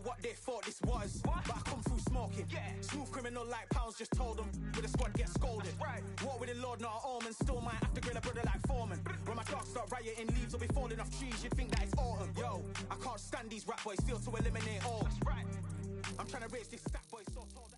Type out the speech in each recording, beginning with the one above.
What they thought this was, but I come through smoking. Smooth criminal like pounds, just told them with the squad get scolded. War with the Lord, not an omen. Still might have to grill a brother like Foreman. When my dogs start rioting, leaves will be falling off trees. You'd think that it's autumn. Yo, I can't stand these rap boys, feel to eliminate all. I'm trying to raise this stack boy so tall that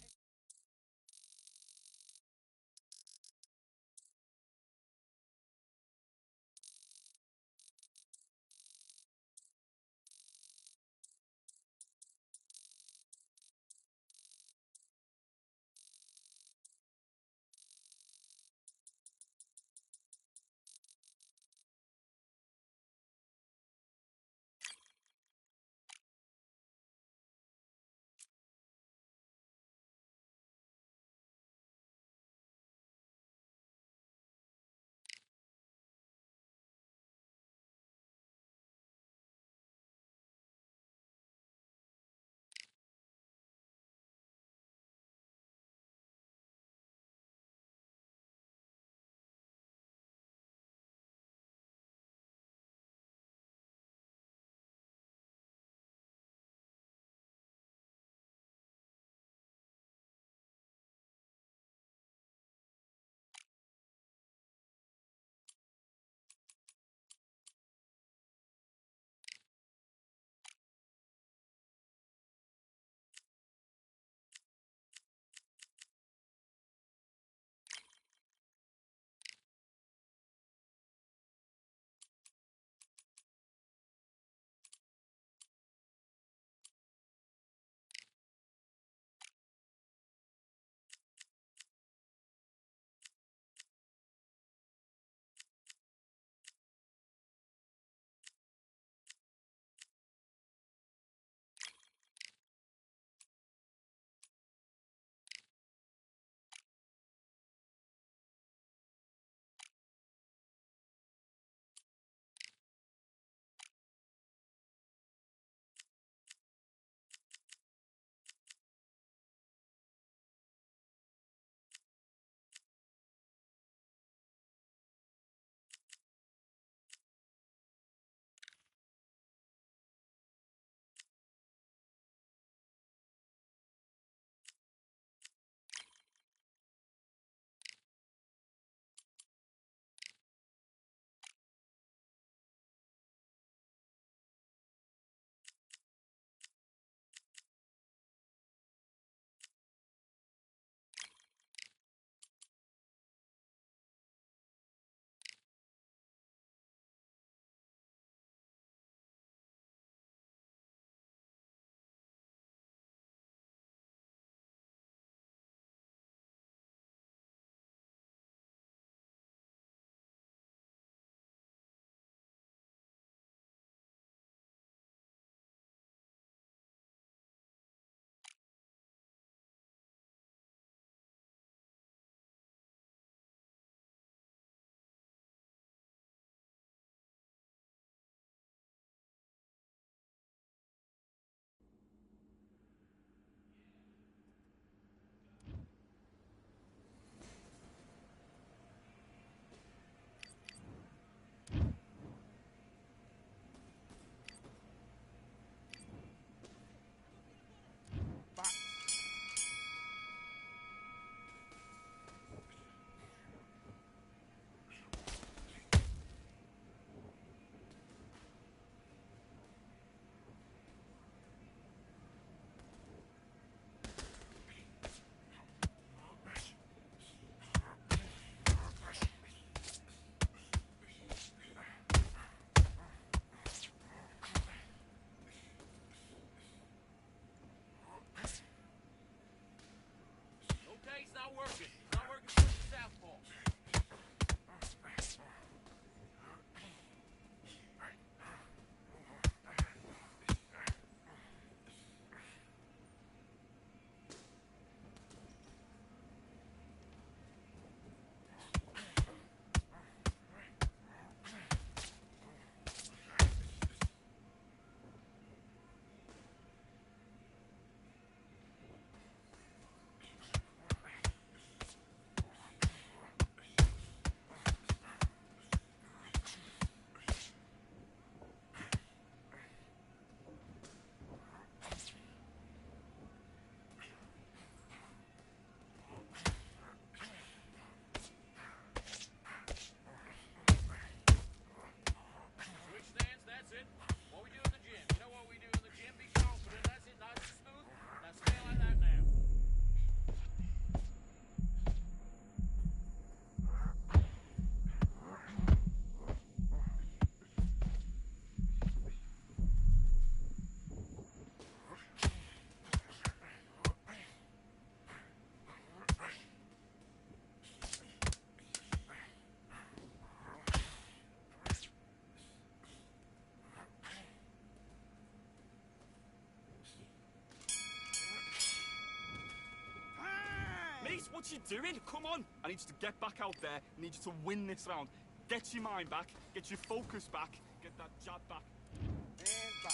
What you doing? Come on! I need you to get back out there. I need you to win this round. Get your mind back. Get your focus back. Get that jab back. And back.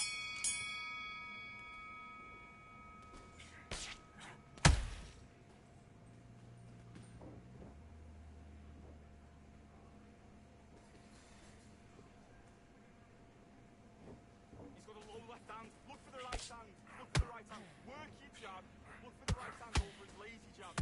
He's got a low left hand. Look for the right hand. Look for the right hand. Work your jab. Look for the right hand over his lazy jab.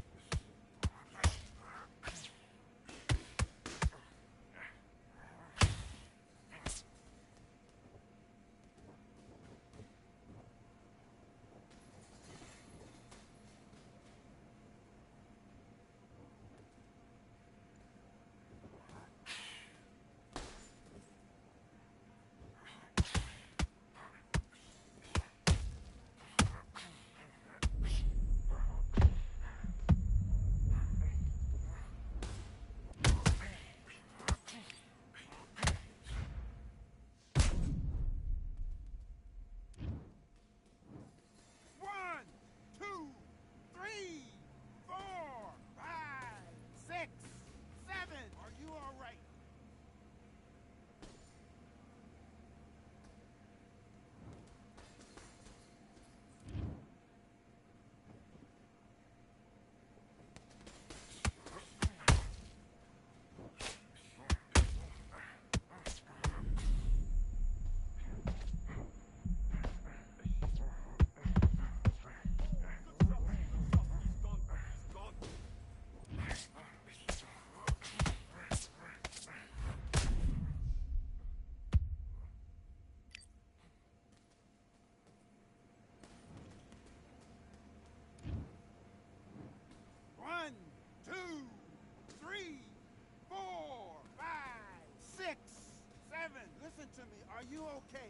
Listen to me. Are you okay?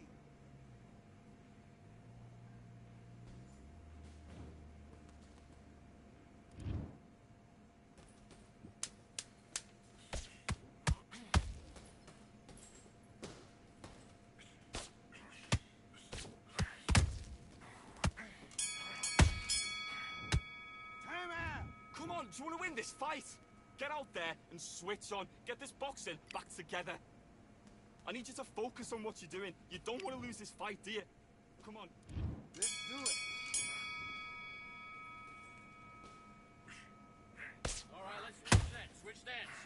Time out! Come on, do you want to win this fight? Get out there and switch on. Get this boxing back together. I need you to focus on what you're doing. You don't want to lose this fight, do you? Come on. Let's do it. All right, let's switch then. Switch stance.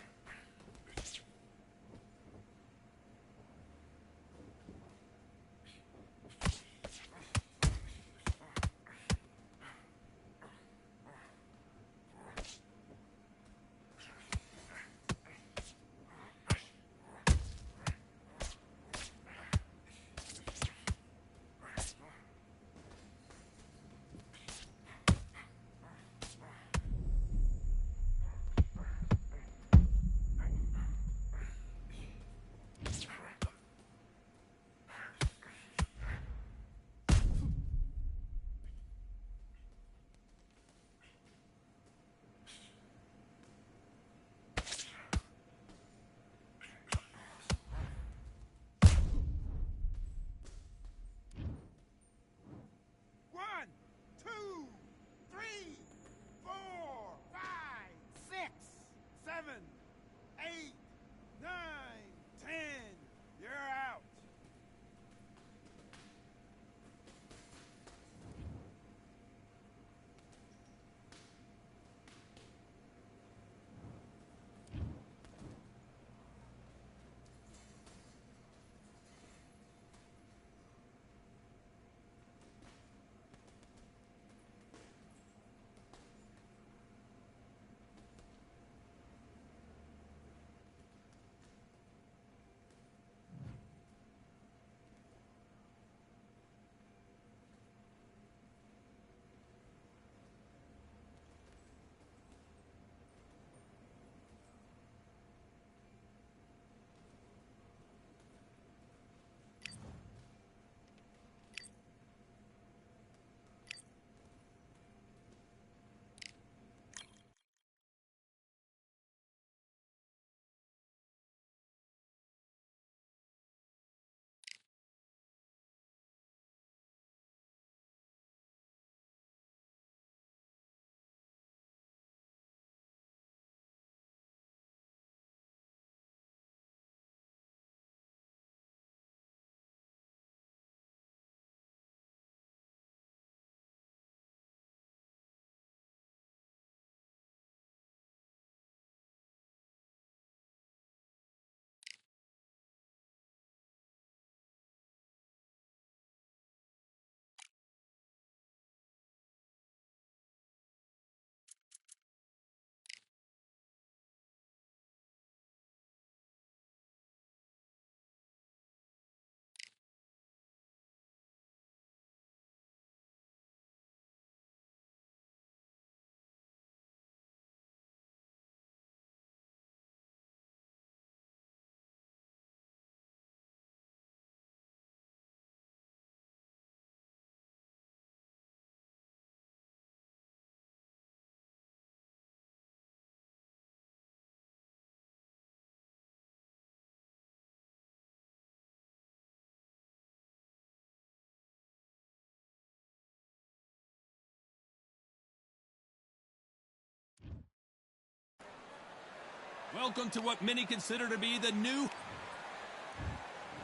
welcome to what many consider to be the new...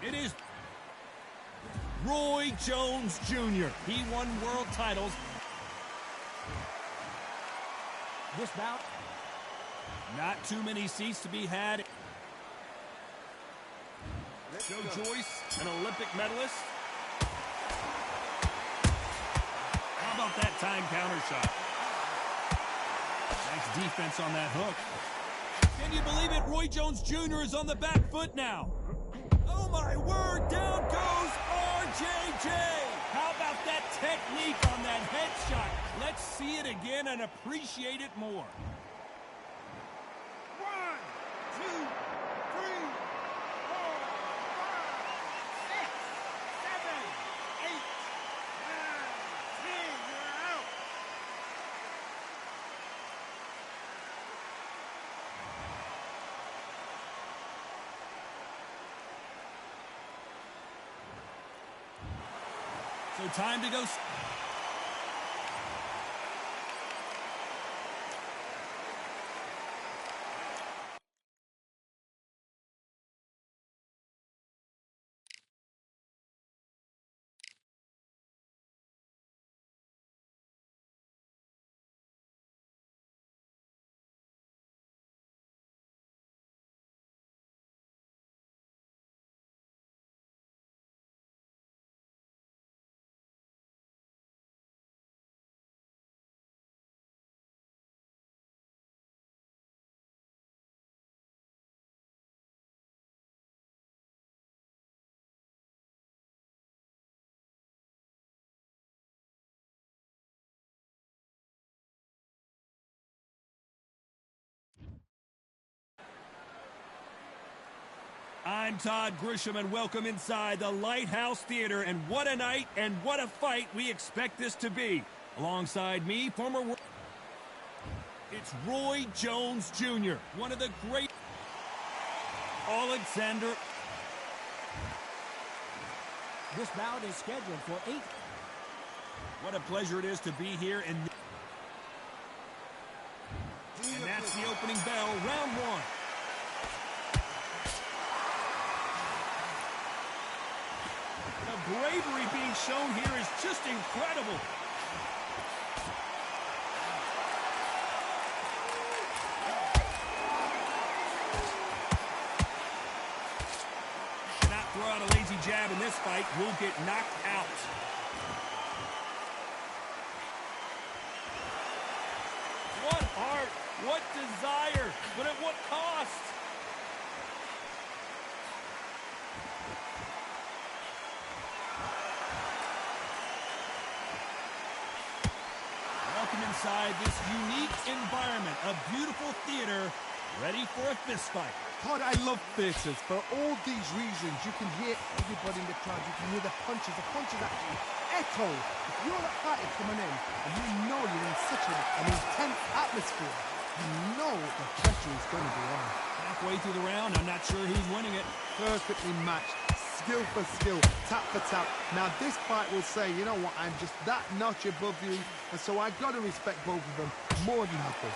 It is Roy Jones Jr. He won world titles. This bout, Not too many seats to be had. Joe Joyce, an Olympic medalist. How about that time counter shot? Nice defense on that hook. Can you believe it? Roy Jones Jr. is on the back foot now. Oh my word, down goes RJJ. How about that technique on that headshot? Let's see it again and appreciate it more. 1, 2, 3, 4, 5, 6, 7, 8, 9, 10. You're out. So time to go. I'm Todd Grisham, and welcome inside the Lighthouse Theater. And what a night and what a fight we expect this to be. Alongside me, it's Roy Jones Jr., one of the great... Alexander... this bout is scheduled for 8. What a pleasure it is to be here. And that's the opening bell, round 1. The bravery being shown here is just incredible. Cannot throw out a lazy jab in this fight. Will get knocked out. What heart, what desire, but at what cost? Inside this unique environment, a beautiful theater, ready for a fist fight. Todd, I love theatres. For all these reasons, you can hear everybody in the crowd. You can hear the punches. The punches actually echo. If you're a fighter coming in and you know you're in such an intense atmosphere, you know the pressure is going to be on. Halfway through the round, I'm not sure who's winning it. Perfectly matched. Skill for skill, tap for tap. Now this fight will say, you know what, I'm just that notch above you, and so I've got to respect both of them more than equal.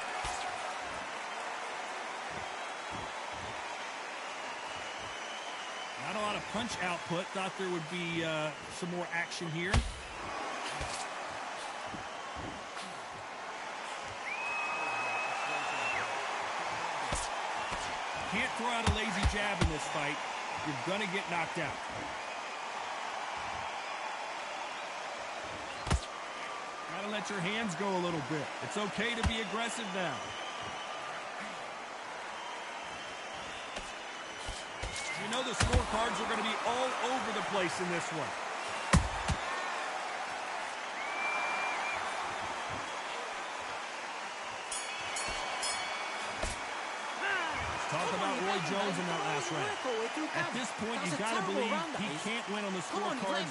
Not a lot of punch output. Thought there would be some more action here. Can't throw out a lazy jab in this fight. You're going to get knocked out. Gotta let your hands go a little bit. It's okay to be aggressive now. You know the scorecards are going to be all over the place in this one. Talk about Roy Jones in that last round. At this point, you got to believe he can't win on the scorecards.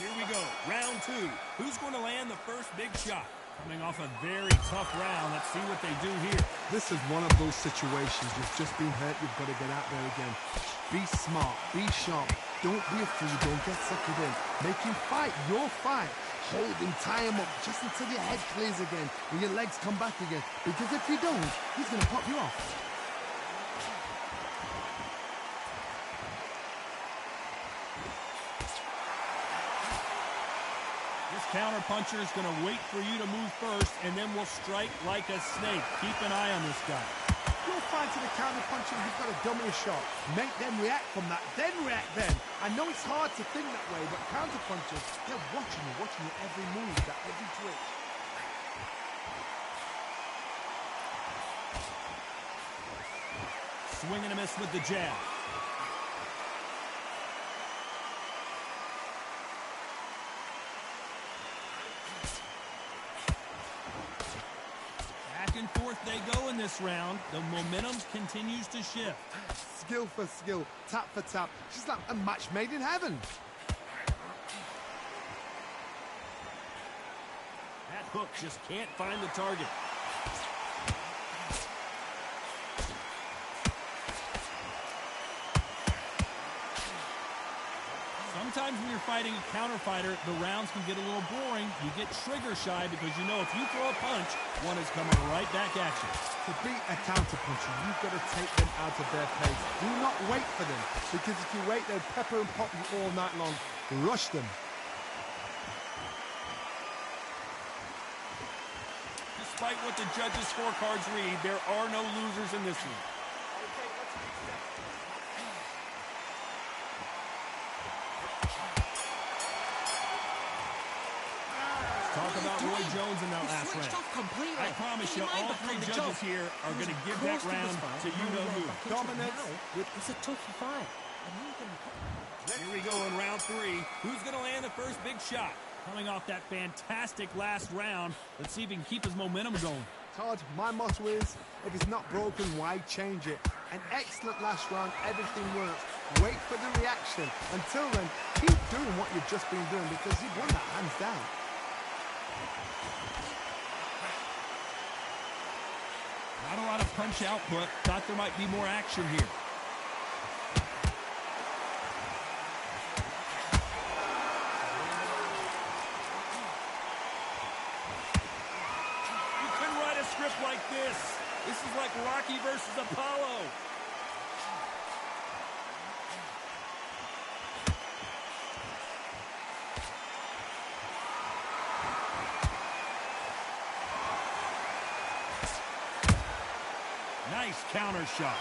Here we go, round 2. Who's going to land the first big shot? Coming off a very tough round. Let's see what they do here. This is one of those situations. You've just been hurt. You've got to get out there again. Be smart. Be sharp. Don't be a fool. Don't get suckered in. Make him fight your fight. hold him, tie him up, just until your head clears again and your legs come back again. Because if you don't, he's going to pop you off. This counter-puncher is going to wait for you to move first, and then will strike like a snake. Keep an eye on this guy. You'll find to the counter-puncher, you've got to dummy a shot. Make them react from that, then react then. I know it's hard to think that way, but counter-punchers, they're watching your every move, that every twitch. Swing and a miss with the jab. Back and forth they go in this round. The momentum continues to shift. Skill for skill, tap for tap. She's like a match made in heaven. That hook just can't find the target. Sometimes when you're fighting a counter fighter, the rounds can get a little boring. You get trigger shy because you know if you throw a punch, one is coming right back at you. To beat a counter puncher, you've got to take them out of their pace. Do not wait for them, because if you wait, they'll pepper and pop you all night long. Rush them. Despite what the judges' scorecards read, there are no losers in this one. Talk about Roy Jones in that last round. I promise you, all three judges here are going to give that round to you-know-who. Dominance. It's a tough fight. Here we go in round three. Who's going to land the first big shot? Coming off that fantastic last round, let's see if he can keep his momentum going. Todd, my motto is, if it's not broken, why change it? An excellent last round, everything works. Wait for the reaction. Until then, keep doing what you've just been doing, because you've won that hands down. Not a lot of punch output. Thought there might be more action here. You couldn't write a script like this. This is like Rocky versus Apollo. Nice counter shot.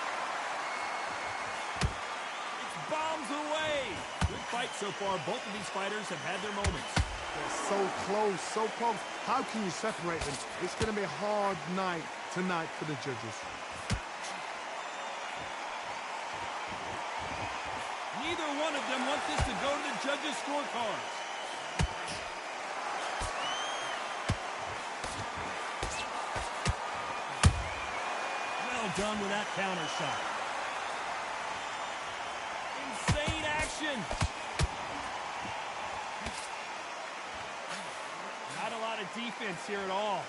It's bombs away. Good fight so far. Both of these fighters have had their moments. They're so close, so close. How can you separate them? It's going to be a hard night tonight for the judges. Neither one of them want this to go to the judges' scorecards. Done with that counter shot. Insane action. Not a lot of defense here at all.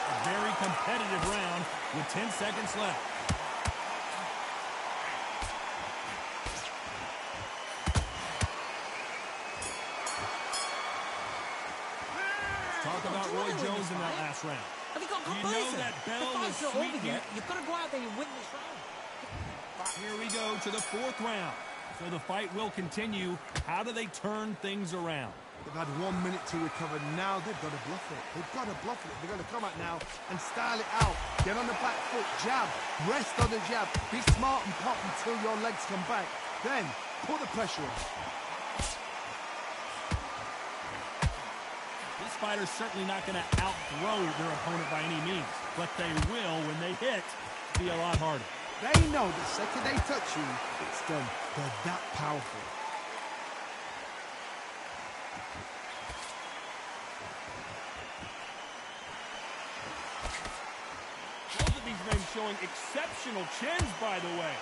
A very competitive round with 10 seconds left. Talk about Roy Jones in that last round. Have you got good You know reason? that bell The was fight's not over sweet. yet. You've got to go out there and win this round. Here we go to the fourth round. So the fight will continue. How do they turn things around? They've had 1 minute to recover. Now they've got to bluff it. They've got to bluff it. They've got to come out now and style it out. Get on the back foot, jab, rest on the jab. Be smart and pop until your legs come back. Then put the pressure on. This fighter's certainly not going to outthrow their opponent by any means, but they will, when they hit, be a lot harder. They know the second they touch you, it's done. They're that powerful. Both of these men showing exceptional chins, by the way.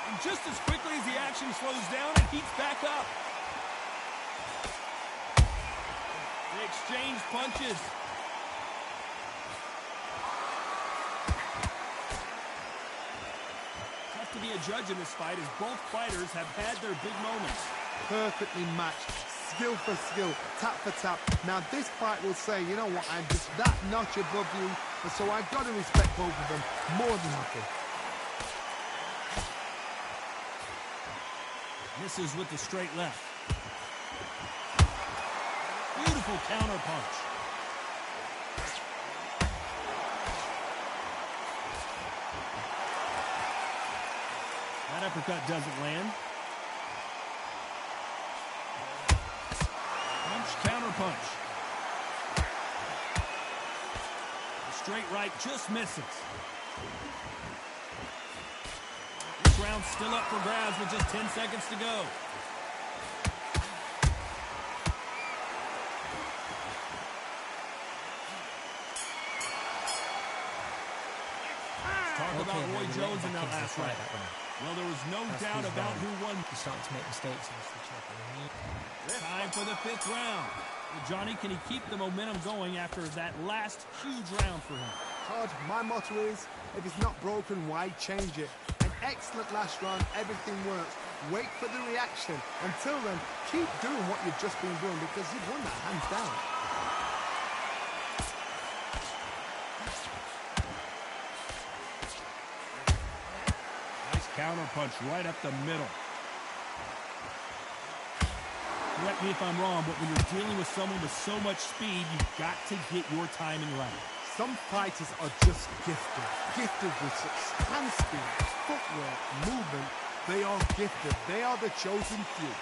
And just as quickly as the action slows down, it heats back up. exchange punches. Tough to be a judge in this fight as both fighters have had their big moments. Perfectly matched, skill for skill, tap for tap. Now this fight will say, you know what, I'm just that notch above you, and so I've got to respect both of them more than happy. Misses with the straight left. Beautiful counter punch. That uppercut doesn't land. Punch, counter punch. The straight right just misses. This round's still up for grabs with just 10 seconds to go. Talk about Roy Jones in that last fight. Well, there was no doubt about who won. He's starting to make mistakes against the champion. Time for the 5th round. Well, Johnny, can he keep the momentum going after that last huge round for him? Todd, my motto is, if it's not broken, why change it? An excellent last round, everything works. Wait for the reaction. Until then, keep doing what you've just been doing because you've won that hands down. Nice counter punch right up the middle. Correct me if I'm wrong, but when you're dealing with someone with so much speed, you've got to get your timing right. Some fighters are just gifted. Gifted with such hand speed, footwork, movement. They are gifted. They are the chosen few.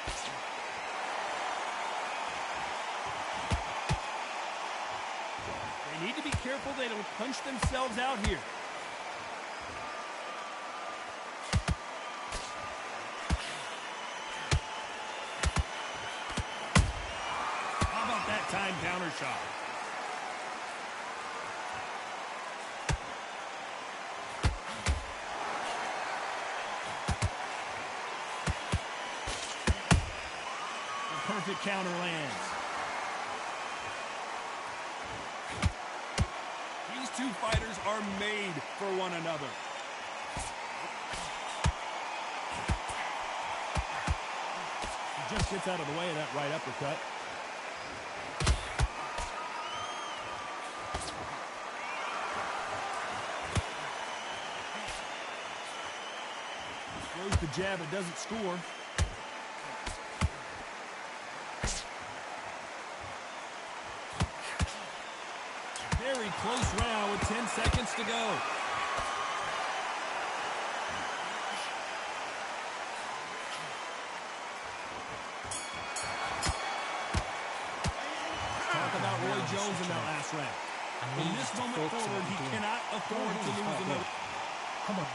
They need to be careful they don't punch themselves out here. How about that time counter shot? Perfect counter lands. These two fighters are made for one another. He just gets out of the way of that right uppercut. Throws the jab, it doesn't score. Very close round with 10 seconds to go. Talk about Roy Jones in that last round. From this moment forward, he cannot afford to lose another. Come on.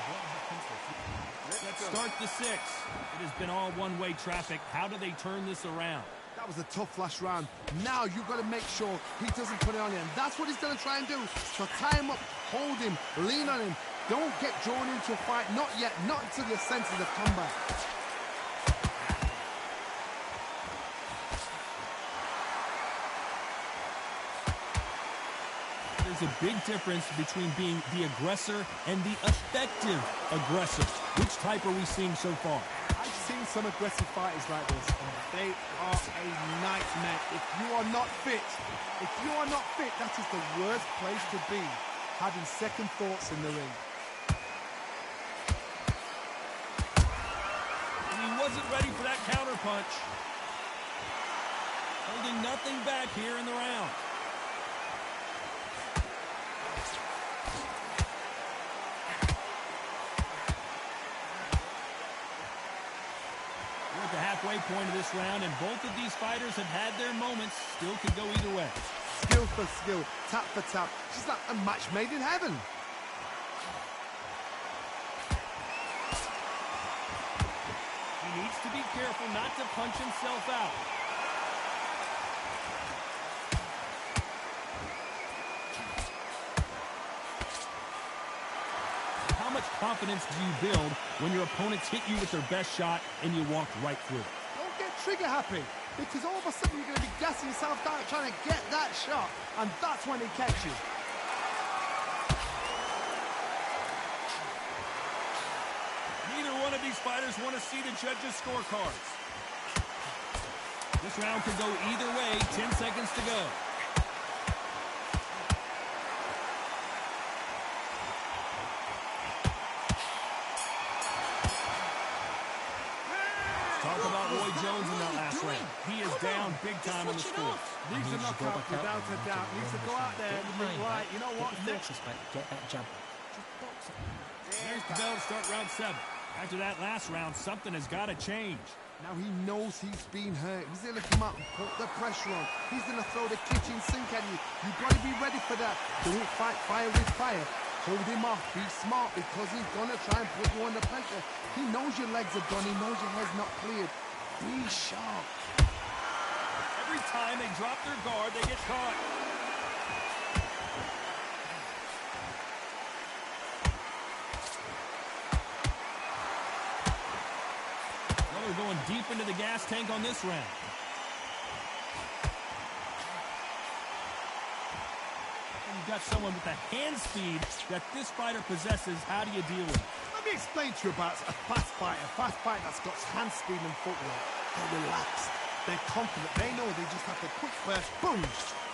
Let's start the 6th. It has been all one-way traffic. How do they turn this around? That was a tough last round. Now you've got to make sure he doesn't put it on him. That's what he's going to try and do. So tie him up, hold him, lean on him. Don't get drawn into a fight. Not yet. Not until your senses have come back. There's a big difference between being the aggressor and the effective aggressor. Which type are we seeing so far? I've seen some aggressive fighters like this, and they are a nightmare. If you are not fit, that is the worst place to be, having second thoughts in the ring. And he wasn't ready for that counter punch. Holding nothing back here in the round. We're at the halfway point of this round, and both of these fighters have had their moments. Still could go either way. Skill for skill, tap for tap. Just like a match made in heaven. He needs to be careful not to punch himself out. How much confidence do you build when your opponents hit you with their best shot and you walk right through it? Don't get trigger happy. because all of a sudden you're going to be gassing yourself down trying to get that shot, and that's when it catches you. Neither one of these fighters want to see the judges' scorecards. This round could go either way. 10 seconds to go. Talk about Roy Jones in that last round. He is down big time on the score. Needs to knock out without a doubt. Needs to go out there and think, right, you know what, next. Get that jab. Just box it. There's the bell to start round 7. After that last round, something has got to change. Now he knows he's been hurt. He's going to come out and put the pressure on. He's going to throw the kitchen sink at you. You've got to be ready for that. Don't fight fire with fire. Hold him off. Be smart because he's going to try and put you under pressure. He knows your legs are done. He knows your head's not cleared. Be sharp. Every time they drop their guard, they get caught. Well, they're going deep into the gas tank on this round. And you've got someone with the hand speed that this fighter possesses. How do you deal with it? Let me explain to you about a fast fighter. A fast fighter that's got hand speed and footwork. They're relaxed. They're confident. They know they just have to quick burst, boom!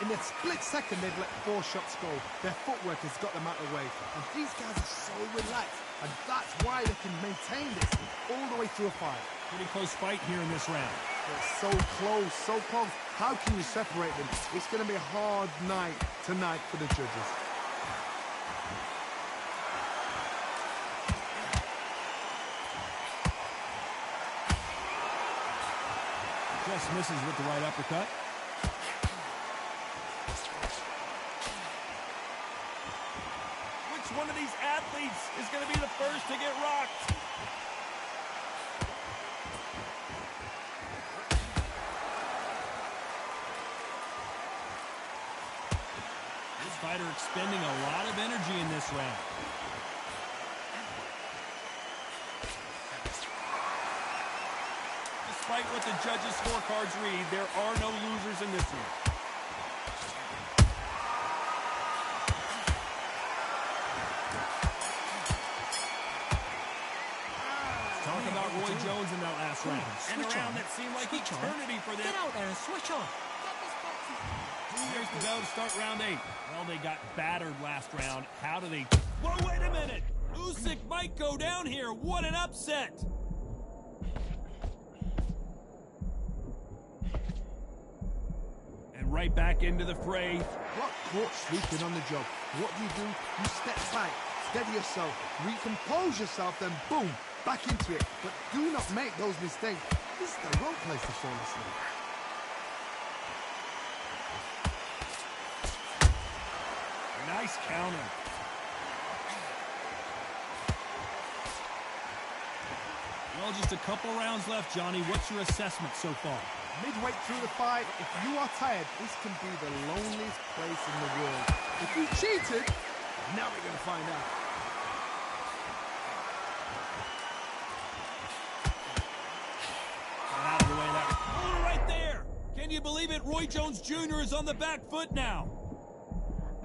In a split second, they've let 4 shots go. Their footwork has got them out of the way. And these guys are so relaxed. And that's why they can maintain this all the way through a fight. Pretty close fight here in this round. It's so close, so close. How can you separate them? It's going to be a hard night tonight for the judges. Just misses with the right uppercut. Which one of these athletes is going to be the first to get rocked? This fighter expending a lot of energy in this round. Despite what the judges' scorecards read, there are no losers in this one. Talk about Roy Jones in that last round. And a round that seemed like eternity for them. Get out there and switch on. Here's the bell to start round 8. Well, they got battered last round. How do they... Whoa, wait a minute! Usyk might go down here. What an upset! Right back into the fray. Got caught sleeping on the job. What do? You step back, steady yourself, recompose yourself, then boom, back into it. But do not make those mistakes. This is the wrong place to fall asleep. Nice counter. Well, just a couple rounds left, Johnny. What's your assessment so far? Midway through the fight, if you are tired, this can be the loneliest place in the world. If you cheated, now we're going to find out. Get out of the way of that. Oh, right there! Can you believe it? Roy Jones Jr. is on the back foot now.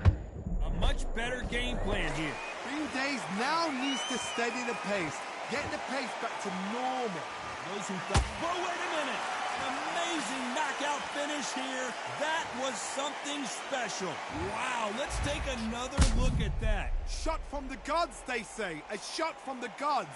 A much better game plan here. Green Days now needs to steady the pace. Get the pace back to normal. Those who thought, whoa, wait a minute! Amazing knockout finish here. That was something special. Wow, let's take another look at that. Shot from the gods, they say. A shot from the gods.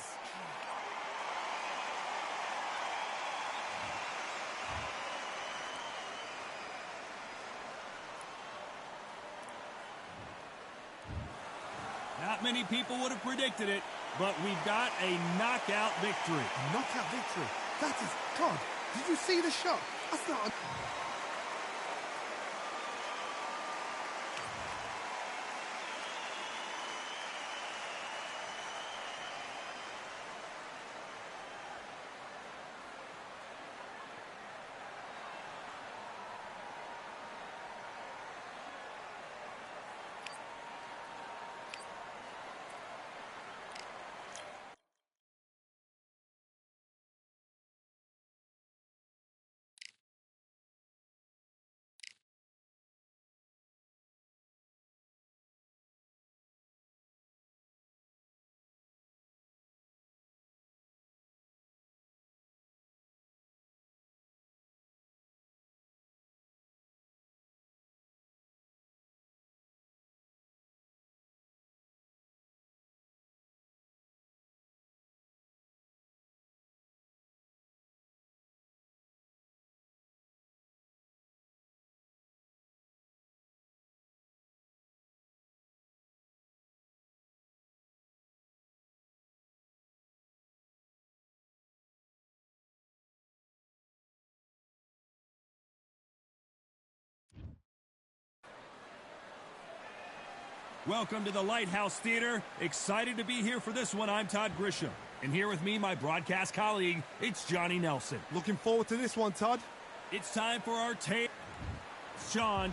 Not many people would have predicted it, but we've got a knockout victory. A knockout victory? That is God. Did you see the shot? That's not a... Welcome to the Lighthouse Theater. Excited to be here for this one. I'm Todd Grisham. And here with me, my broadcast colleague, it's Johnny Nelson. Looking forward to this one, Todd. It's time for our tape. Sean.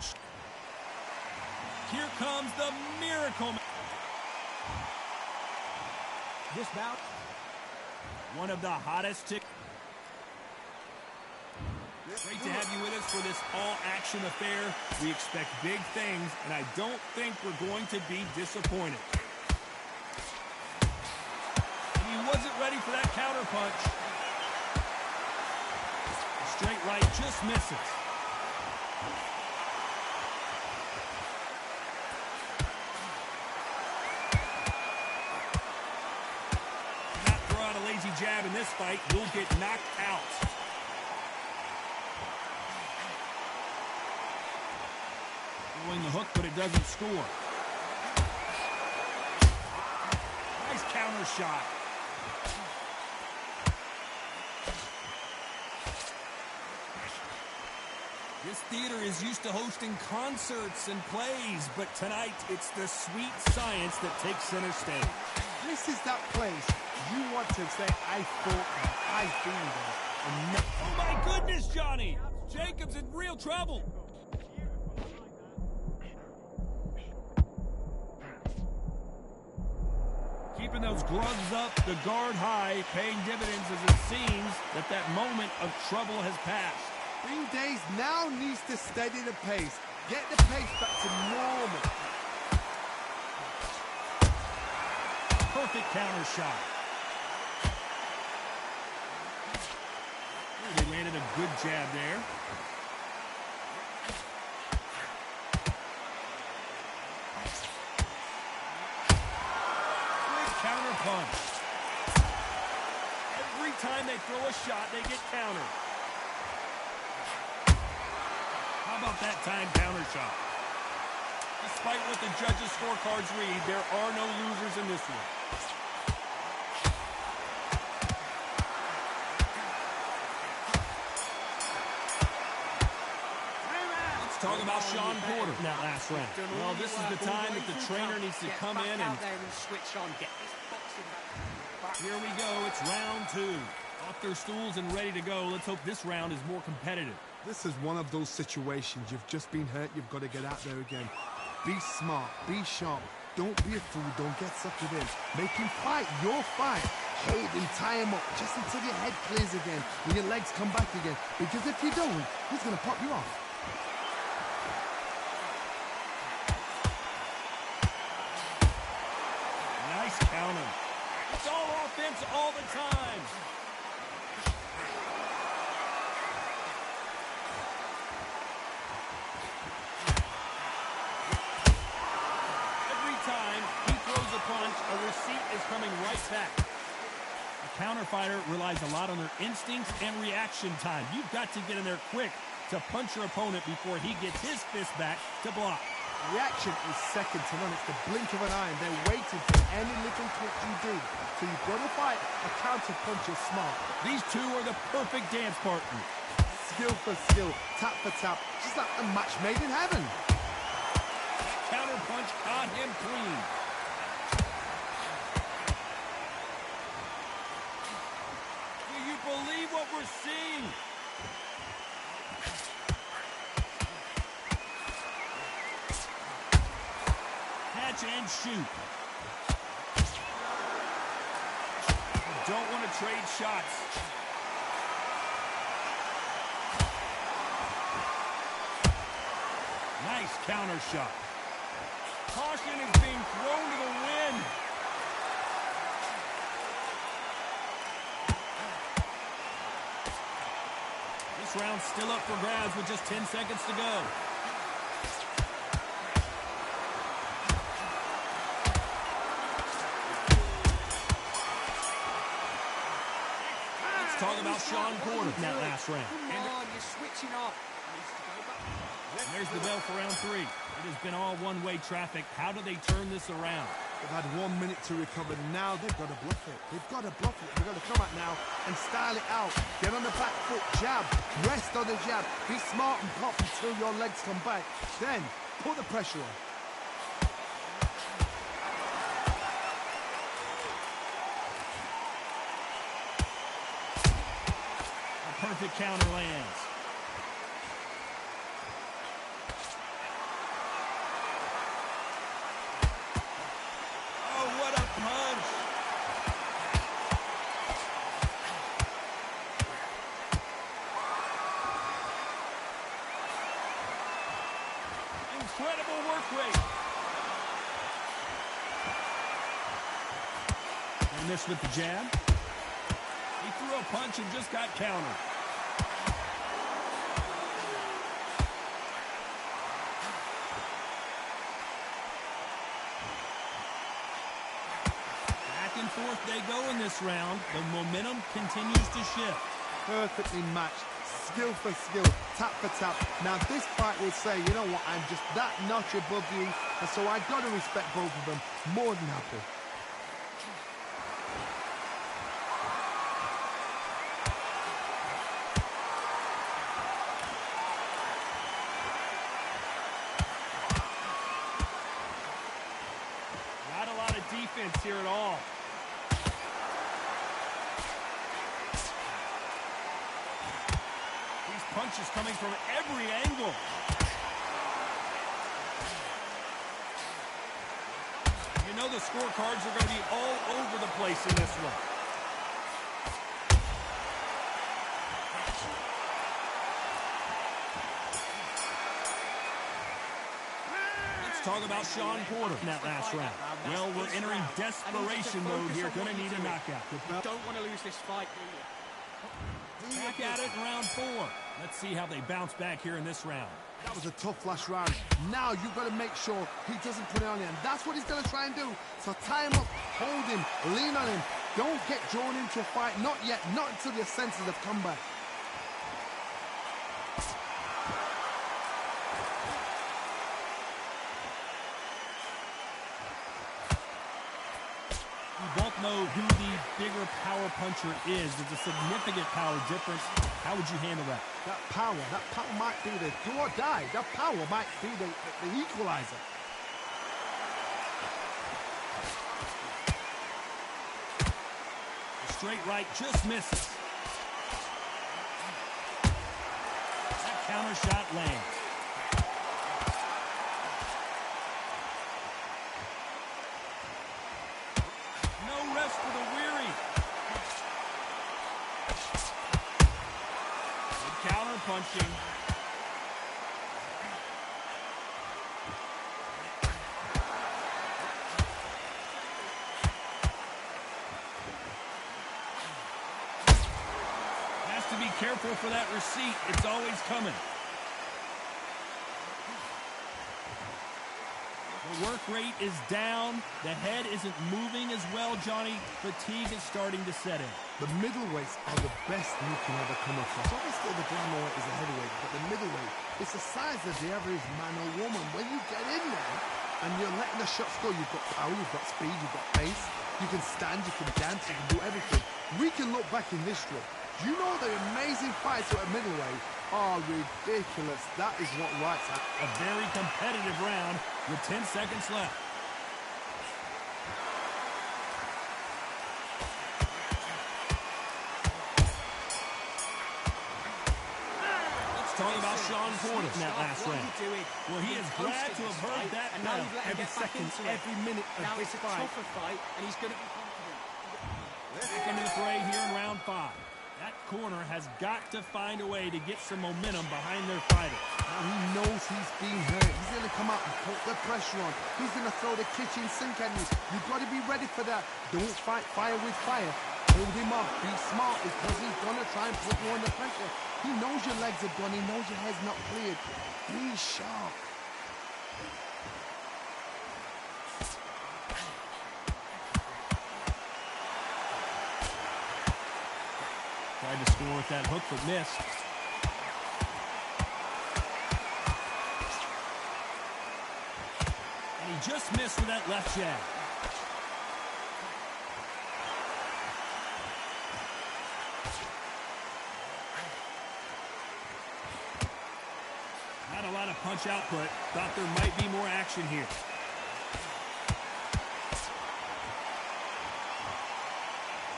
Here comes the Miracle Man. This bout, One of the hottest tick. Great to have you with us for this all-action affair. We expect big things, and I don't think we're going to be disappointed. And he wasn't ready for that counter punch. The straight right just misses. Not throw out a lazy jab in this fight, you'll get knocked out. Throwing the hook, but it doesn't score. Nice counter shot. This theater is used to hosting concerts and plays, but tonight it's the sweet science that takes center stage. This is that place you want to say, I fought there, I've been there. And Oh my goodness, Johnny! Jacob's in real trouble. Keeping those gloves up, the guard high, paying dividends as it seems that moment of trouble has passed. Green Days now needs to steady the pace. Get the pace back to normal. Perfect counter shot. Ooh, they landed a good jab there. Counter punch. Every time they throw a shot, they get countered. How about that time counter shot? Despite what the judges' scorecards read, there are no losers in this one. Let's talk about Sean Porter in that last round. Well, this is the time that the trainer needs to come in and switch on. Get this boxing back. here we go. It's round two. Off their stools and ready to go. Let's hope this round is more competitive. This is one of those situations. You've just been hurt. You've got to get out there again. Be smart. Be sharp. Don't be a fool. Don't get suckered in. Make him fight your fight. Hold him, tie him up, just until your head clears again, when your legs come back again. Because if you don't, he's going to pop you off. Nice counter. It's all offense all the time. Every time he throws a punch, a receipt is coming right back. A counter fighter relies a lot on their instincts and reaction time. You've got to get in there quick to punch your opponent before he gets his fist back to block. Reaction is second to none. It's the blink of an eye, and they're waiting for any little twitch you do. So you've got to fight a counter punch is smart. These two are the perfect dance partners. Skill for skill, tap for tap, just like a match made in heaven. Counter punch caught him clean. Do you believe what we're seeing? Catch and shoot. You don't want to trade shots. Nice counter shot. Caution is being thrown to the wind. This round's still up for grabs with just 10 seconds to go. Let's talk about Sean Porter in that last round. Come on, you're switching off. And there's the bell for round three. It has been all one-way traffic. How do they turn this around? They've had 1 minute to recover. Now they've got to bluff it. They've got to bluff it. They've got to come out now and style it out. Get on the back foot, jab, rest on the jab. Be smart and pop until your legs come back. Then put the pressure on. perfect counter lands. Oh, what a punch! Incredible work rate. And this with the jab. He threw a punch and just got countered. Back and forth they go in this round. The momentum continues to shift. Perfectly matched. Skill for skill, tap for tap. Now this fight will say, you know what, I'm just that notch above you, and so I got to respect both of them more than happy. Not a lot of defense here at all. Punches coming from every angle. You know the scorecards are going to be all over the place in this one. Let's talk about Shawn Porter in that last round. Well, we're entering desperation mode here. Going to need a knockout. You don't want to lose this fight, do you? Back at it in round 4. Let's see how they bounce back here in this round. That was a tough last round. Now you've got to make sure he doesn't put it on you, and that's what he's going to try and do. So tie him up, hold him, lean on him. Don't get drawn into a fight. Not yet. Not until your senses have come back. We both know who the bigger power puncher is. There's a significant power difference. How would you handle that? That power might be the do or die. That power might be the equalizer. The straight right just misses. That counter shot lands. No rest for the weary. Good counter punching. Has to be careful for that receipt. It's always coming. The work rate is down. The head isn't moving as well, Johnny. Fatigue is starting to set in. The middleweights are the best you can ever come across. Obviously, the glamour weight is a heavyweight, but the middleweight, it's the size of the average man or woman. When you get in there and you're letting the shots go, you've got power, you've got speed, you've got pace. You can stand, you can dance, you can do everything. We can look back in this strip. You know the amazing fights at middleweight are ridiculous. That is what Wright's at. A very competitive round with 10 seconds left. Let's talk about Shawn Porter in that last round. Well, he is glad to have heard that bell. Every second, every minute of Now this it's a fight. tougher fight, and he's going to be confident. Back into the fray here in round 5. That corner has got to find a way to get some momentum behind their fighter. Now he knows he's being hurt. He's going to come out and put the pressure on. He's going to throw the kitchen sink at you. You've got to be ready for that. Don't fight fire with fire. Hold him off. Be smart because he's going to try and put you under pressure. He knows your legs are gone. He knows your head's not cleared. Be sharp. Tried to score with that hook, but missed. And he just missed with that left jab. Not a lot of punch output. Thought there might be more action here.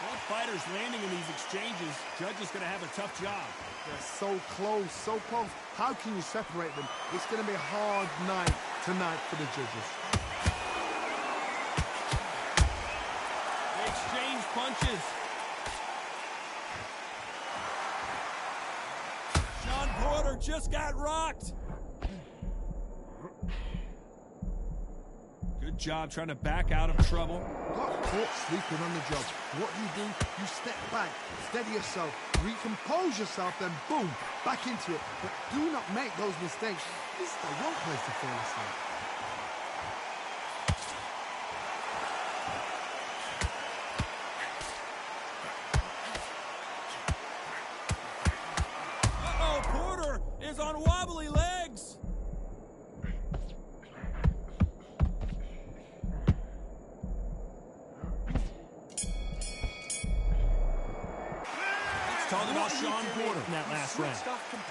Both fighters landing in these exchanges judge is going to have a tough job. They're so close, so close. How can you separate them? It's going to be a hard night tonight for the judges. They exchange punches. Shawn Porter just got rocked. Good job trying to back out of trouble. Got caught sleeping on the job. What do? You step back, steady yourself, recompose yourself, then boom, back into it. But do not make those mistakes. This is the wrong place to fall asleep. Uh-oh, Porter is on wobbly legs. Talk about Shawn Porter in that last round.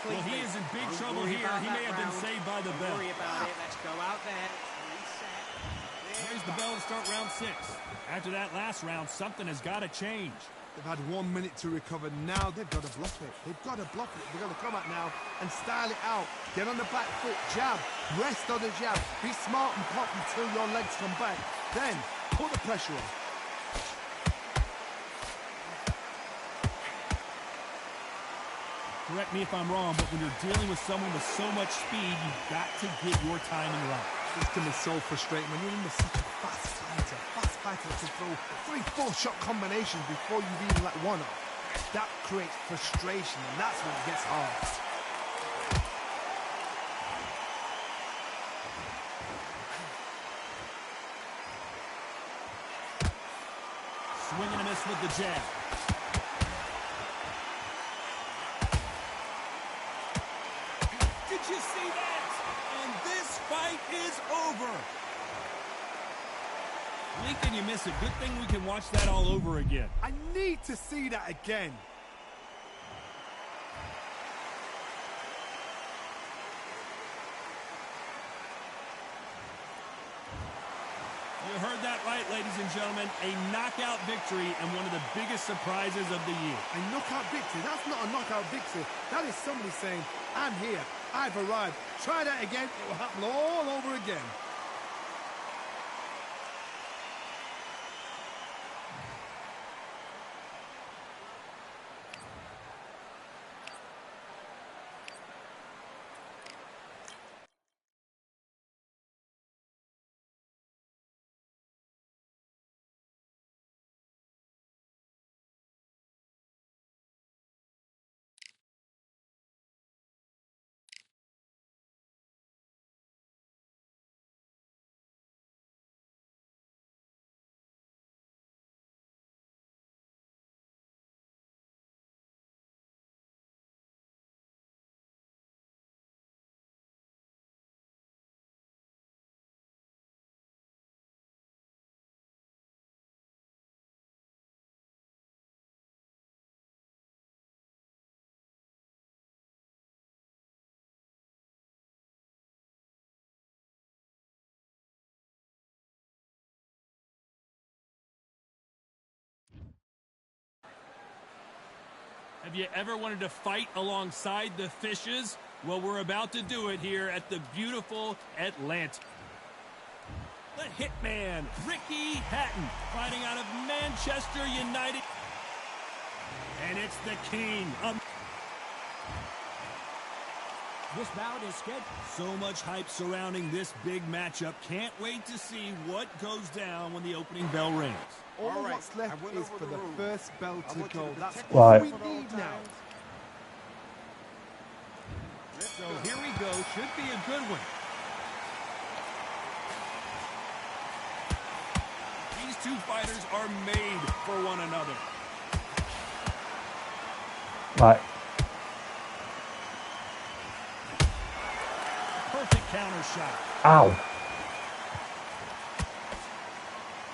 Well, he is in big trouble here. He may have been saved by the bell. Don't worry about it. Let's go out there. Reset. Here's the bell to start round 6. After that last round, something has got to change. They've had 1 minute to recover. Now they've got to bluff it. They've got to bluff it. They've got to come out now and style it out. Get on the back foot, jab, rest on the jab. Be smart and pop until your legs come back. Then put the pressure on. Correct me if I'm wrong, but when you're dealing with someone with so much speed, you've got to get your timing right. This can be so frustrating when you're in such a fast fighter to throw 3-4 shot combinations before you've even let one off. That creates frustration, and that's when it gets hard. Swing and a miss with the jab. Did you see that? And this fight is over. Blink and you miss it. Good thing we can watch that all over again. I need to see that again. You heard that right, ladies and gentlemen. A knockout victory and one of the biggest surprises of the year. A knockout victory? That's not a knockout victory. That is somebody saying, I'm here, I've arrived. Try that again, it will happen all over again. Have you ever wanted to fight alongside the fishes? Well, we're about to do it here at the beautiful Atlanta. The Hitman, Ricky Hatton, fighting out of Manchester United. And it's the King of... This bout is scheduled. So much hype surrounding this big matchup. Can't wait to see what goes down when the opening bell rings. All what's left is for the first bell to go. That's Right. what we need now. So here we go. Should be a good one. These two fighters are made for one another. Right. Perfect counter shot. Ow.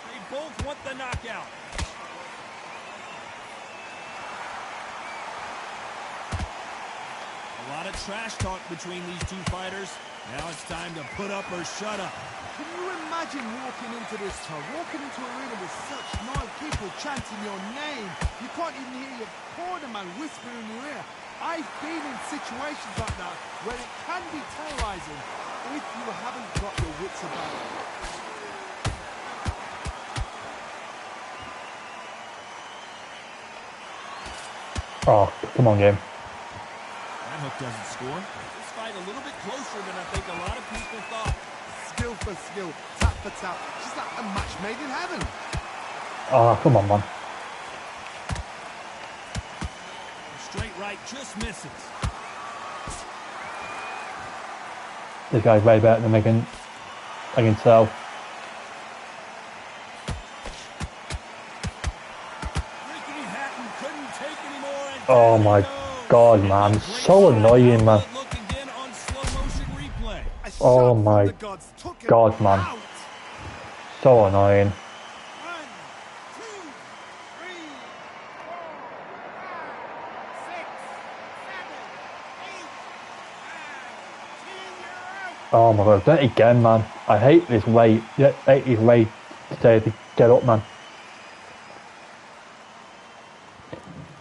They both want the knockout. A lot of trash talk between these two fighters. Now it's time to put up or shut up. Can you imagine walking into this town, walking into an arena with such smart people chanting your name? You can't even hear your corner man whispering in your ear. I've been in situations like that where it can be terrorizing if you haven't got your wits about you. Oh, come on, game. That hook doesn't score. This fight a little bit closer than I think a lot of people thought. Skill for skill, tap for tap, just like a match made in heaven. Oh, come on, man. Straight right just misses. This guy's way better than I can tell. Ricky Hatton couldn't take anymore. And Oh my God, man. So annoying, man. Look again on slow motion replay. A Oh shot from my the gods took him God, man. out. So annoying. 1, 2, 3, 4, 5, 6, 7, 8, 9, 10, you're out. Oh my God, done it again, man. I hate this way. I hate this way to get up, man.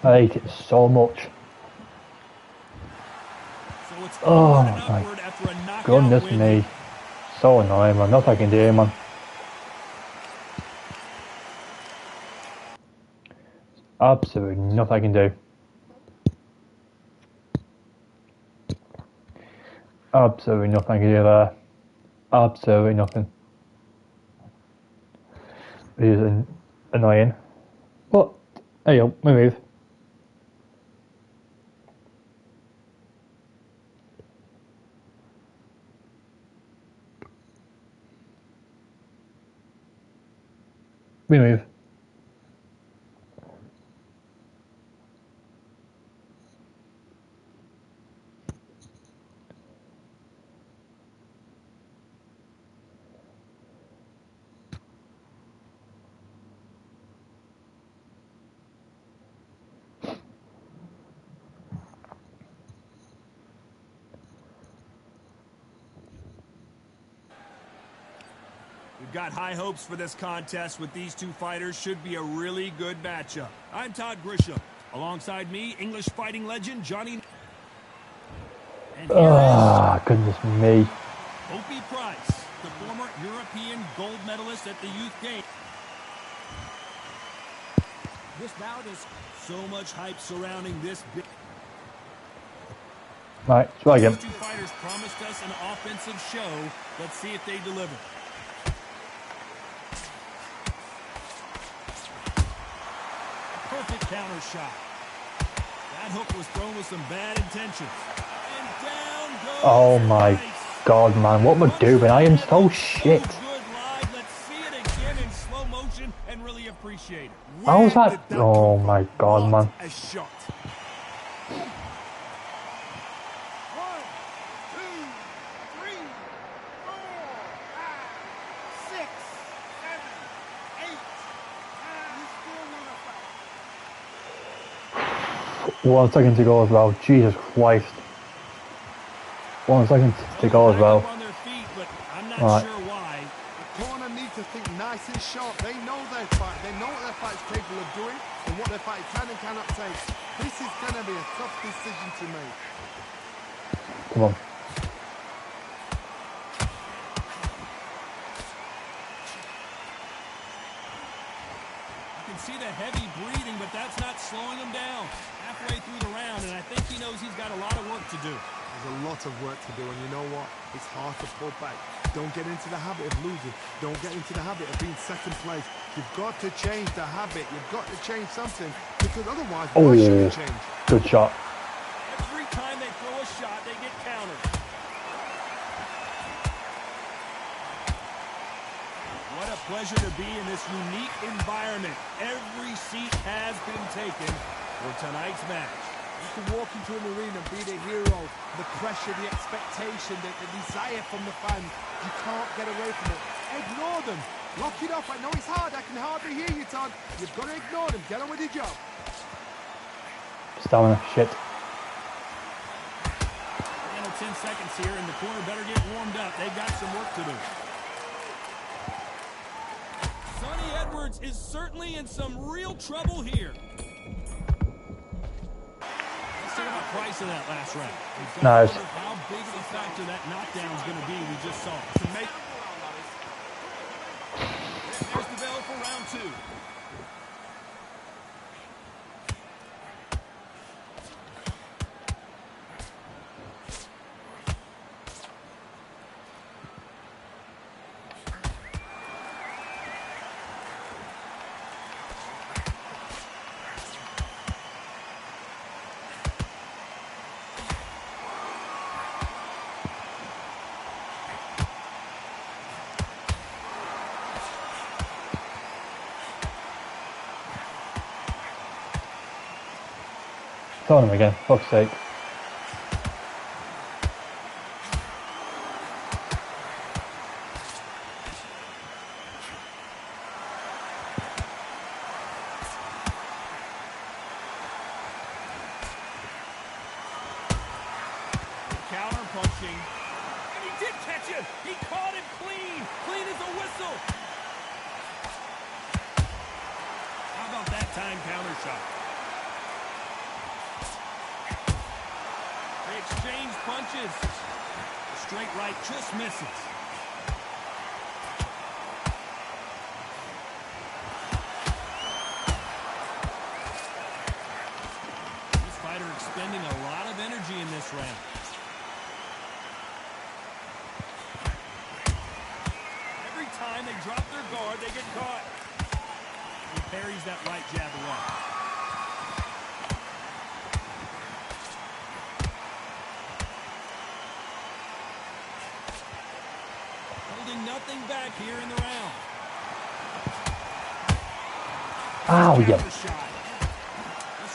I hate it so much. So it's Oh onward and my upward after a knockout goodness win. me. So annoying, man. Nothing I can do, man. Absolutely nothing I can do. Absolutely nothing I can do there. Absolutely nothing. It is annoying. But, there you go, we move. We move. We've got high hopes for this contest with these two fighters. Should be a really good matchup. I'm Todd Grisham. Alongside me, English fighting legend Johnny. And here Ah, goodness me. is Opie Price, the former European gold medalist at the Youth Games. This bout is so much hype surrounding this big. Right, try again. These two fighters promised us an offensive show. Let's see if they deliver. Perfect counter shot. That hook was thrown with some bad intentions. And down goes Oh my Price. God, man. What am I doing? I am so shit. Good live. Let's see it again in slow motion and really appreciate it. How was Where that? did Oh come my from? God, What man. a shot. 1, 2, 3, 4, 5, 6, 7, 8, 9. He's still not a foul. 1 second to go as well. Jesus Christ. 1 second to go as well. Back up on their feet, but I'm not Right. sure why. The corner need to think nice and sharp. They know their fight. They know what their fight's capable of doing and what their fight can and cannot take. This is going to be a tough decision to make. Come on. You can see the heavy breathing, but that's not slowing him down. Halfway through the round, and I think he knows he's got a lot of work to do. There's a lot of work to do, and you know what? It's hard to pull back. Don't get into the habit of losing. Don't get into the habit of being second place. You've got to change the habit. You've got to change something, because otherwise, why should Oh, it change? good shot. Every time they throw a shot, they get countered. What a pleasure to be in this unique environment. Every seat has been taken for tonight's match. You can walk into an arena and be the hero, the pressure, the expectation, the desire from the fans. You can't get away from it. Ignore them. Lock it up. I know it's hard. I can hardly hear you, Todd. You've got to ignore them. Get on with your job. Stamina. Shit. 10 seconds here, and the corner better get warmed up. They've got some work to do. Sonny Edwards is certainly in some real trouble here. Let's talk about price of that last round. Nice. How big of a factor that knockdown is going to be, we just saw. There's the bell for round 2. Throwing him again, fuck's sake. Counter punching. And he did catch him. He caught him clean. Clean as a whistle. How about that time counter shot? They exchange punches. Straight right just misses. This fighter expending a lot of energy in this round. Every time they drop their guard, they get caught. He parries that right jab away. Nothing back here in the round. Ow, yeah. This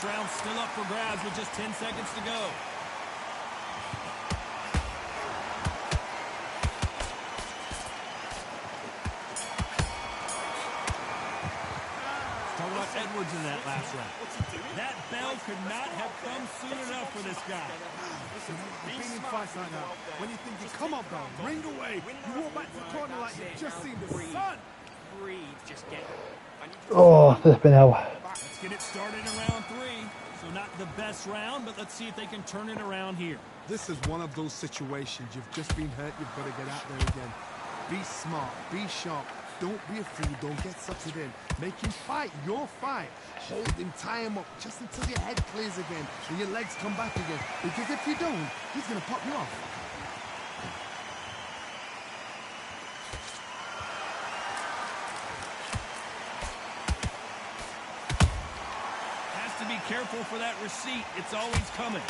round's still up for grabs with just 10 seconds to go. Talk about Edwards in that last round. That bell could not have come soon enough for this guy. Listen, being in fights like that, when you think you come up down, ring away, you walk back to the corner like you've just seen the sun. Breathe, just get. Oh, flipping hell. Let's get it started in round 3. So not the best round, but let's see if they can turn it around here. This is one of those situations. You've just been hurt, you've got to get out there again. Be smart, be sharp. Don't be a fool, don't get sucked in. Make him fight your fight. Hold him, tie him up, just until your head clears again and your legs come back again. Because if you don't, he's going to pop you off. Has to be careful for that receipt. It's always coming.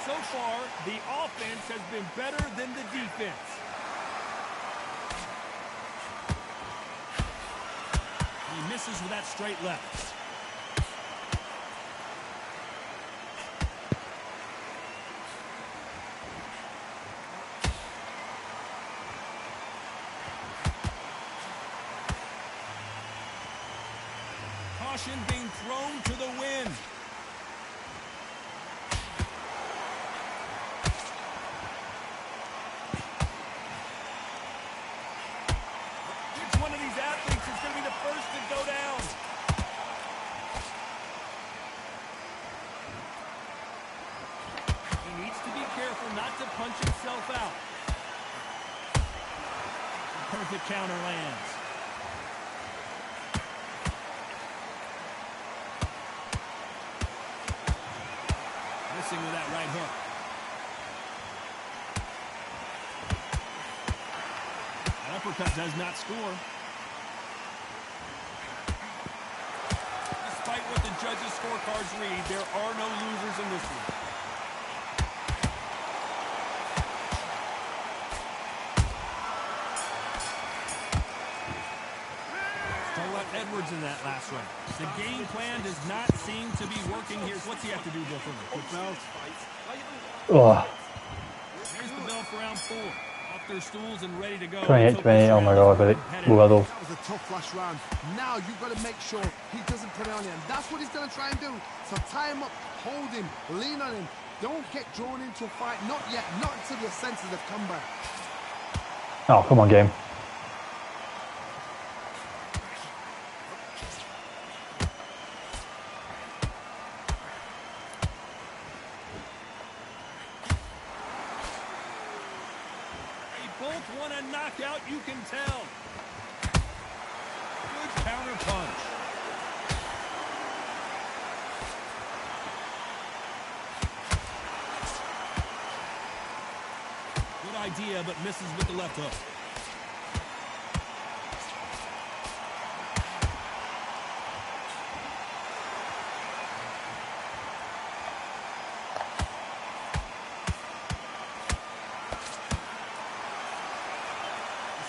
So far, the offense has been better than the defense. He misses with that straight left. Caution being thrown to the wind. Punch himself out. The perfect counter lands. Missing with that right hook. That uppercut does not score. Despite what the judges' scorecards read, there are no losers in this one. Edwards in that last round. The game plan does not seem to be working here. What's he have to do differently? Good bell. Oh. There's the bell for round 4. A their stools and ready to go. 28-28, oh my god, but well. That was a tough last round. Now you've got to make sure he doesn't put it on you, and that's what he's going to try and do. So tie him up, hold him, lean on him. Don't get drawn into a fight. Not yet, not until your senses have come back. Oh, come on, game. Both want a knockout, you can tell. Good counter punch. Good idea, but misses with the left hook.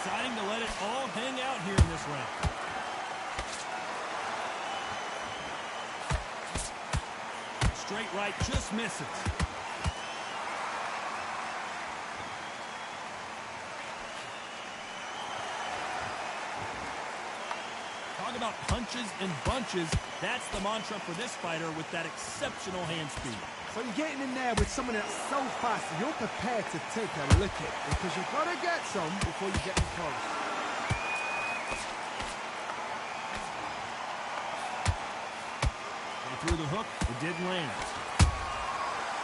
Deciding to let it all hang out here in this round. Straight right, just misses. Talk about punches and bunches. That's the mantra for this fighter with that exceptional hand speed. So you're getting in there with someone that's so fast, you're prepared to take a licking because you've got to get some before you get close. They threw the hook, it didn't land.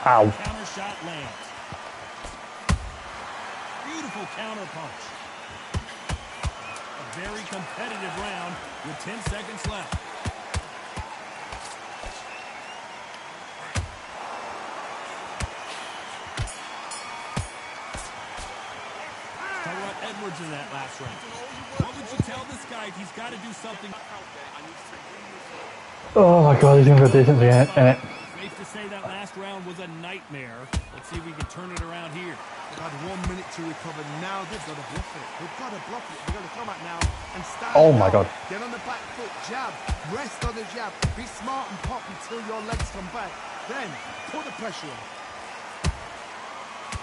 Ow. Counter shot lands. Beautiful counter punch. A very competitive round with 10 seconds left. Edwards in that last round. What would you tell this guy if he's got to do something? Oh my god, he's going to go decent again, innit? Safe to say that last round was a nightmare. Let's see if we can turn it around here. They've had 1 minute to recover. Now they've got to bluff it. They've got to bluff it. They've got to come out now and start. Oh my god. Get on the back foot, jab. Rest on the jab. Be smart and pop until your legs come back. Then put the pressure on.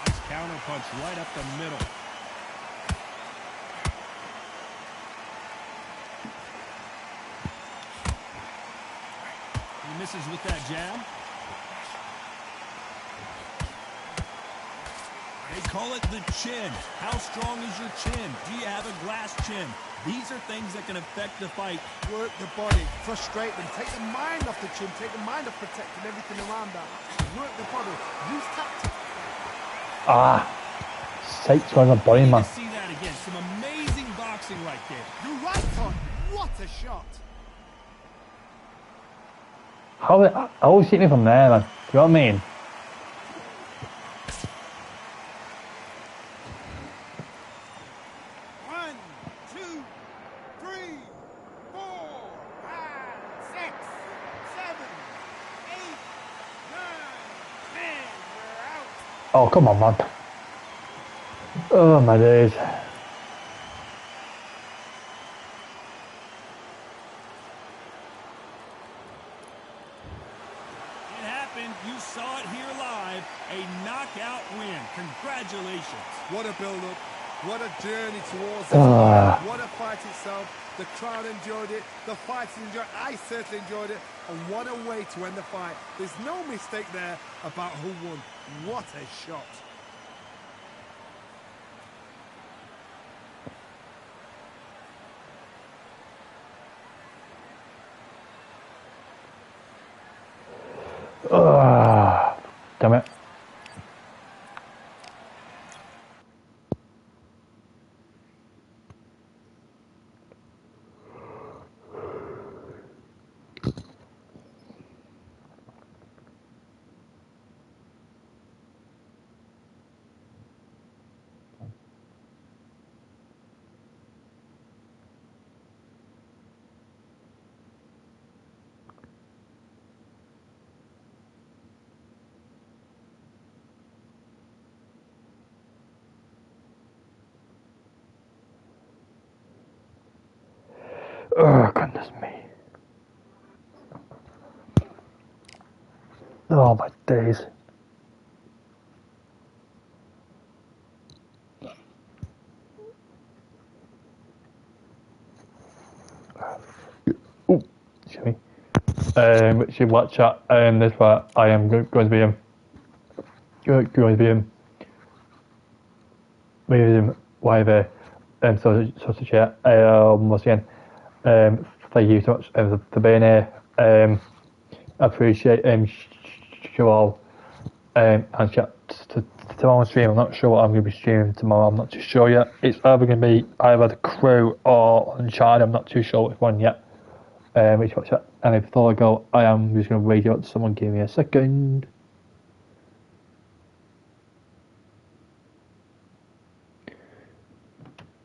Nice counter punch right up the middle. Misses with that jab. They call it the chin. How strong is your chin? Do you have a glass chin? These are things that can affect the fight. Work the body, frustrate them, take the mind off the chin, take the mind off protecting everything around that. Work the body, use tactics. Ah, sakes on the body, man. See that again. Some amazing boxing right there. You're right on. What a shot. How I always hit me from there, man. Do you know what I mean? One, two, three, 4, 5, 6, 7, 8, 9, 10. We're out. Oh, come on, man. Oh, my days. You saw it here live, a knockout win. Congratulations. What a build-up. What a journey towards it. What a fight itself. The crowd enjoyed it. The fighters enjoyed it. I certainly enjoyed it. And what a way to end the fight. There's no mistake there about who won. What a shot. Damn it. Oh, goodness me. Oh, my days. Excuse me. Which you watch at, that's why I am going to be going to be with whatever so to chat. Once again, thank you so much for being here. I appreciate you all. And chat tomorrow's stream. I'm not sure what I'm going to be streaming tomorrow. I'm not too sure yet. It's either going to be either The Crew or Uncharted. I'm not too sure which one yet. And before I go, I am just going to read out to someone. Give me a second.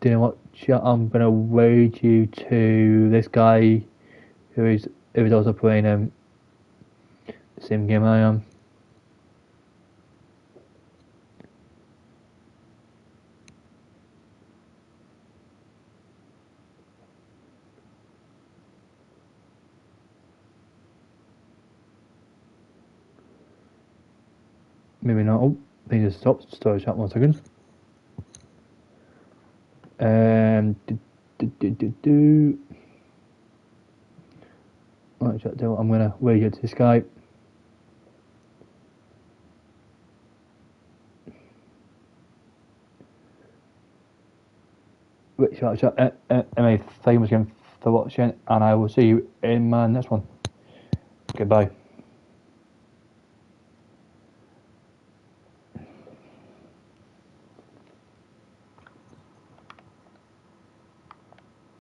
Do you know what chat? I'm going to read you to this guy who is also playing the same game I am. Maybe not. Oh, I think just stopped. Storage chat 1 second. Right, chat. I'm gonna wait here to this guy. Thank you again for watching, and I will see you in my next one. Goodbye.